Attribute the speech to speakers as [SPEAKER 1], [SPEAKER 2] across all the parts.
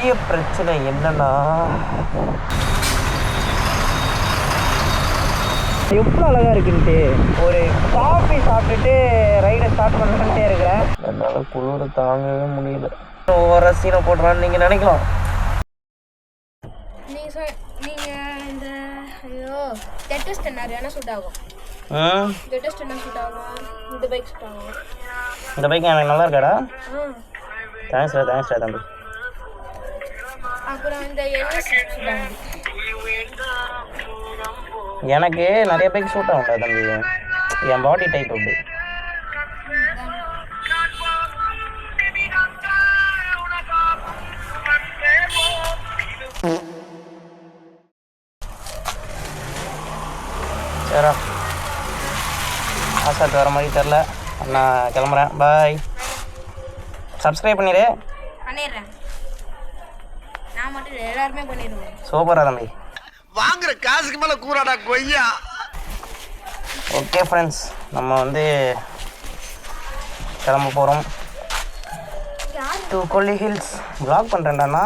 [SPEAKER 1] முக்கிய பிரச்சனை என்னன்னா, எவ்வளோ அழகாக இருக்குன்ட்டு ஒரு காஃபி சாப்பிட்டுட்டு ரைடை ஸ்டார்ட் பண்ணிட்டே இருக்கிறேன். என்னால் குளிர் தாங்கவே முடியல. ஒவ்வொரு சீனை போடுறான்னு நீங்கள் நினைக்கலாம்.
[SPEAKER 2] நீங்கள் இந்த ஐயோ டெட்டஸ்ட் என்ன சூட் ஆகும்? டெட்டஸ்ட் என்ன சூட் ஆகும்? இந்த பைக் சூட் ஆகும்.
[SPEAKER 1] இந்த பைக் எனக்கு நல்லா இருக்காடா. தேங்க்ஸ்டா தம்பி.
[SPEAKER 2] அப்புறம் இந்த என்எஸ் சூட் ஆகும்.
[SPEAKER 1] எனக்கு நிறைய பைக் சூட் ஆகும்டா தம்பி, என் பாடி டைப் அப்படி. சரிடா, ஆசாத்து வர மாதிரி தெரில. நான் கிளம்புறேன், பாய். சப்ஸ்கிரைப் பண்ணிடுறேன்.
[SPEAKER 2] நான் மட்டும் எல்லாருமே பண்ணிடுவேன்.
[SPEAKER 1] சூப்பரா தம்பி.
[SPEAKER 3] வாங்குற காசுக்கு மேல கூறாடா கொய்யா.
[SPEAKER 1] ஓகே ஃப்ரெண்ட்ஸ், நம்ம வந்து கிளம்ப போகிறோம் டு கொல்லி ஹில்ஸ். வ்ளாக் பண்ணுறேன்டாண்ணா.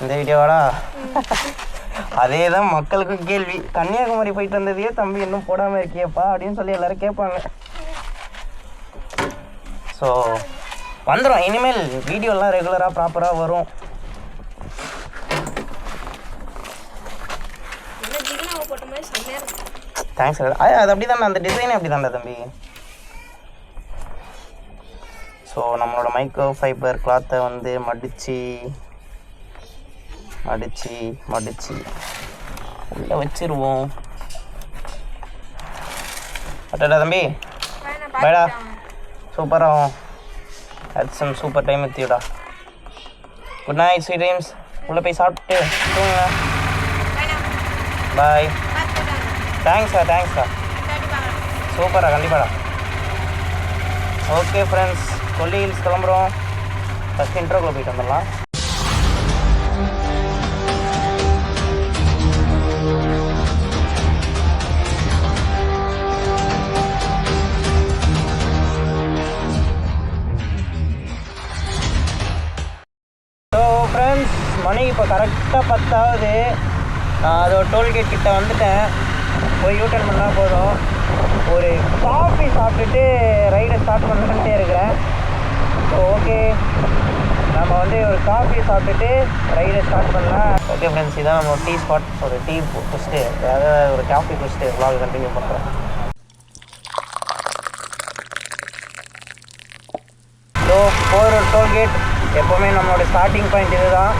[SPEAKER 1] இந்த வீடியோவாடா? அதே தான் மக்களுக்கும் கேள்வி. கன்னியாகுமரி போயிட்டு வந்ததையே தம்பி இன்னும் போடாமல் இருக்கியப்பா அப்படின்னு சொல்லி எல்லோரும் கேட்பாங்க. ஸோ வந்துடும், இனிமேல் வீடியோலாம் ரெகுலராக ப்ராப்பராக வரும். தேங்க்ஸ். அது அப்படி தானே, அந்த டிசைனே அப்படி தான்டா தம்பி. ஸோ நம்மளோட மைக்ரோ ஃபைபர் கிளாத்தை வந்து மடித்து உள்ளே வச்சிருவோம். அட்டடா தம்பி, பாய்டா. சூப்பராக had some super time with யூடா. Good night, sweet dreams. உள்ளே போய் சாப்பிட்டு தூங்குங்க. பாய். தேங்க்ஸ்டா. சூப்பரா, கண்டிப்பாடா. ஓகே ஃப்ரெண்ட்ஸ், கொல்லி ஹில்ஸ் கிளம்புறோம். ஃபஸ்ட் இன்ட்ரோக்குள்ளே போயிட்டு வந்துடலாம். மணி இப்போ கரெக்டாக 10 ஆகுது. நான் அதோட டோல்கேட் கிட்ட வந்துட்டேன். போய் யூட்டர்ன் பண்ணால் போதும். ஒரு காஃபி சாப்பிட்டுட்டு ரைடை ஸ்டார்ட் பண்ணிட்டே இருக்கிறேன். ஸோ ஓகே, நம்ம வந்து ஒரு காஃபி சாப்பிட்டுட்டு ரைடை ஸ்டார்ட் பண்ணலாம். ஓகே ஃப்ரெண்ட்ஸ், இதான் நம்ம டீ ஸ்பாட். ஒரு டீ குடிச்சிட்டு, அதாவது ஒரு காஃபி குடிச்சிட்டு vlog கண்டினியூ பண்ணுறோம். ஸோ போரூர் டோல்கேட் எப்போவுமே நம்மளோட ஸ்டார்டிங் பாயிண்ட் இது தான்.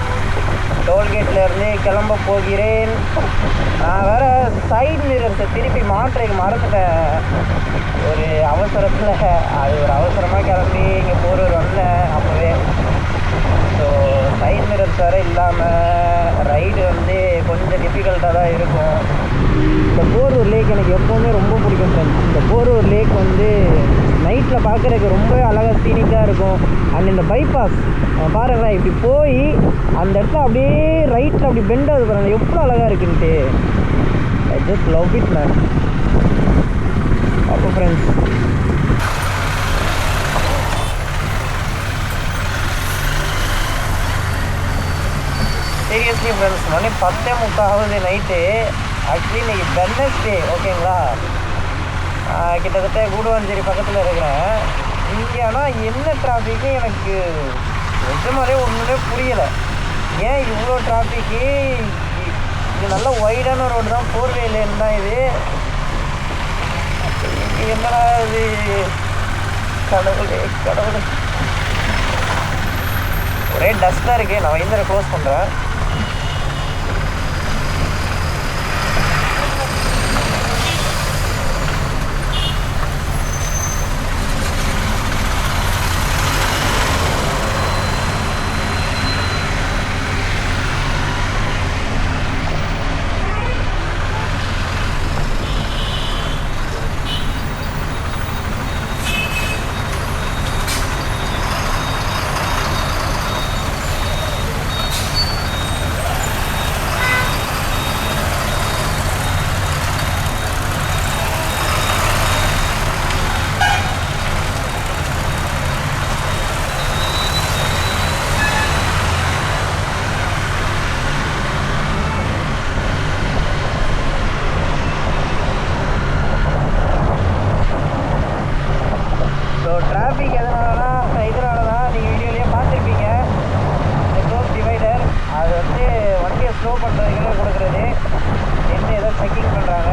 [SPEAKER 1] டோல்கேட்லேருந்து கிளம்ப போகிறேன். நான் வேறு சைட் மிரர்ஸை திருப்பி மாற்றைக்கு மறந்துட்டேன் ஒரு அவசரத்தில். அது ஒரு அவசரமாக கிளம்பி இங்கே போரூர் வந்தேன் அப்போவே. ஸோ சைட் மிரர்ஸ் வேறு இல்லாமல் ரைடு வந்து கொஞ்சம் டிஃபிகல்ட்டாக தான் இருக்கும். இந்த போரூர் லேக் எனக்கு எப்போவுமே ரொம்ப பிடிக்கும் ஃப்ரெண்ட்ஸ். இந்த போரூர் லேக் வந்து நைட்டில் பார்க்குறதுக்கு ரொம்பவே அழகாக சீனிக்காக இருக்கும். அண்ட் இந்த பைபாஸ் பாருங்களேன், இப்படி போய் அந்த இடத்துல அப்படியே ரைட்டில் அப்படி பெண்ட் ஆகுது பாருங்கள், எவ்வளோ அழகாக இருக்குன்ட்டு. I just love it man. அப்போ ஃப்ரெண்ட்ஸ், சீரியஸ்லி ஃப்ரெண்ட்ஸ், மணி 10:30 ஆகுது நைட்டு. ஆக்சுவலி இன்றைக்கி வெட்னஸ்டே, ஓகேங்களா. கிட்டத்தட்ட கூடுவாஞ்சேரி பக்கத்தில் இருக்கிறேன். இங்கே ஆனால் என்ன டிராஃபிக்கு எனக்கு நிஜமாலே ஒன்றுமே புரியலை. ஏன் இவ்வளோ டிராஃபிக்கு? இது நல்ல ஒய்டான ரோடு தான், 4 வே லேன் தான் இது. என்னடா இது? கடவுளே. ஒரே டஸ்ட்டாக இருக்குது. நான் வைந்தரை க்ளோஸ் பண்ணுறேன். டிராஃபிக் எதனாலனா இதனால தான் நீங்கள் வீடியோலேயே பார்த்துருப்பீங்க. இந்த க்ளோஸ் டிவைடர் அது வந்து வண்டியை ஸ்லோ பண்ணுறதுக்குள்ளே கொடுக்குறது. என்ன ஏதோ செக்கிங் பண்ணுறாங்க.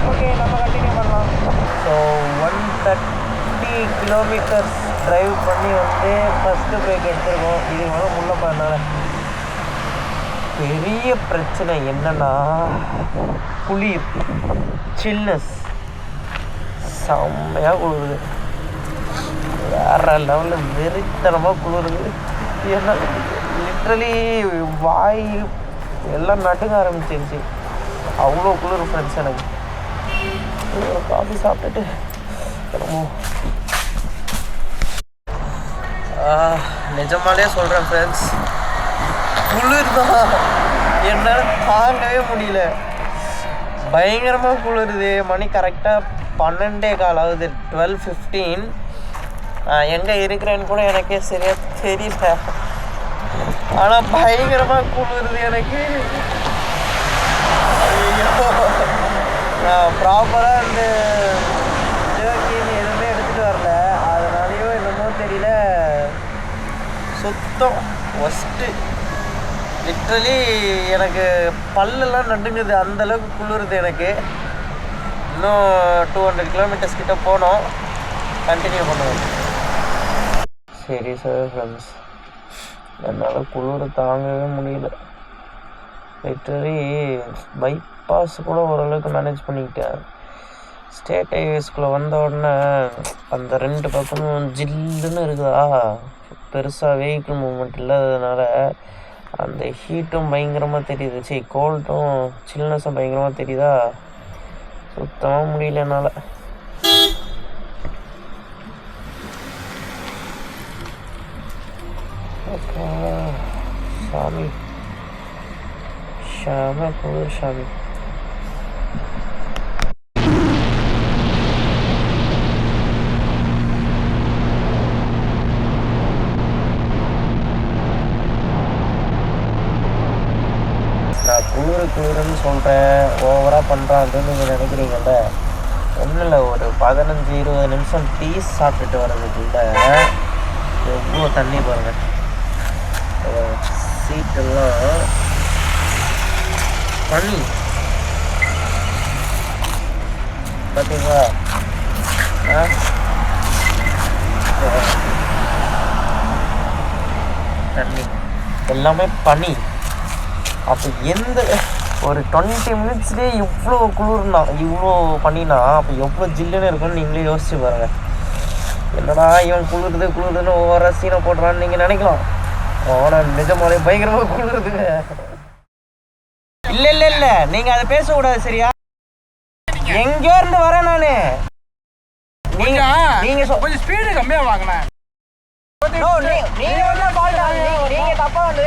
[SPEAKER 1] ஓகே, நம்ம கண்டினியூ பண்ணலாம். ஸோ 130 கிலோமீட்டர்ஸ் ட்ரைவ் பண்ணி வந்து ஃபஸ்ட்டு பிரேக் எடுத்துருக்கோம். இது மேலே முன்ன பண்ணால பெரிய பிரச்சனை என்னன்னா குளிர், சில்னஸ் செம்மையாக குளிருது. வேறு லெவலில் வெறித்தனமாக குளிருது. ஏன்னா லிட்ரலி வாய் எல்லாம் நடுங்க ஆரம்பிச்சிருச்சு. அவ்வளோ குளிர் ஃப்ரெண்ட்ஸ். எனக்கு ஒரு காஃபி சாப்பிட்டுட்டு கிளம்புவோம். நிஜமாலே சொல்கிறேன் ஃப்ரெண்ட்ஸ், குளிர் தான் என்னால் தாங்கவே முடியல. பயங்கரமாக குளிருது. மணி கரெக்டாக 12:15 ஆகுது. 12:15. எங்கே இருக்கிறேன்னு கூட எனக்கே சரியாக தெரியல. ஆனால் பயங்கரமாக குளிருது எனக்கு. நான் ப்ராப்பராக இந்த ஜர்க்கின்னு எதுவுமே எடுத்துகிட்டு வரல. அதனாலேயோ என்னமோ தெரியல, சுத்தம் ஒஸ்ட்டு. லிட்ரலி எனக்கு பல்லெல்லாம் நடுங்குது, அந்தளவுக்கு குளிருது எனக்கு. இன்னும் 200 கிலோமீட்டர்ஸ் கிட்ட போனோம். கண்டினியூ பண்ணுவோம். சரி சார் ஃப்ரெண்ட்ஸ், என்னால் குளிர் தாங்கவே முடியல. லிட்ரலி பைபாஸ் கூட ஓரளவுக்கு மேனேஜ் பண்ணிக்கிட்டேன். ஸ்டேட் ஹைவேஸ்குள்ளே வந்த உடனே அந்த 2 பக்கமும் ஜில்லுன்னு இருக்குதா, பெருசாக வெஹிக்கிள் மூவ்மெண்ட் இல்லாததுனால அந்த ஹீட்டும் பயங்கரமாக தெரியுது. கோல்டும் சில்னஸும் பயங்கரமாக தெரியுதா, சுத்தமாக முடியல என்னால். அப்பா சாமி, ஷாம குளிர் சாமி. நான் குளிருன்னு சொல்கிறேன், ஓவராக பண்ணுறான்னு நீங்கள் நினைக்கிறீங்கல்ல. ஒன்றும் இல்லை, ஒரு 15-20 நிமிஷம் டீ சாப்பிட்டுட்டு வர்றதுக்குள்ள எவ்வளோ தண்ணி பாருங்கள். சீட்டெல்லாம் பனி பார்த்தீங்களா? தண்ணி எல்லாமே பனி. அப்போ எந்த ஒரு 20 மினிட்ஸ்லேயே இவ்வளோ குளிர்னா, இவ்வளோ பண்ணினா அப்போ எவ்வளோ ஜில்லுன்னு இருக்குன்னு நீங்களே யோசிச்சு பாருங்கள். என்னடா இவன் குளிருதுன்னு ஓவரா சீனை போடுறான்னு நீங்கள் நினைக்கலாம். ஆனால் நிஜமாலே பயங்கரமாக குளிருதுங்க. இல்லை நீங்கள் அதை பேசக்கூடாது சரியா? எங்கே இருந்து வரேன் நான்? நீங்கள்
[SPEAKER 4] கொஞ்சம் ஸ்பீடு கம்மியாக வாங்கினேன்.
[SPEAKER 1] நீங்கள் தப்பாக வந்து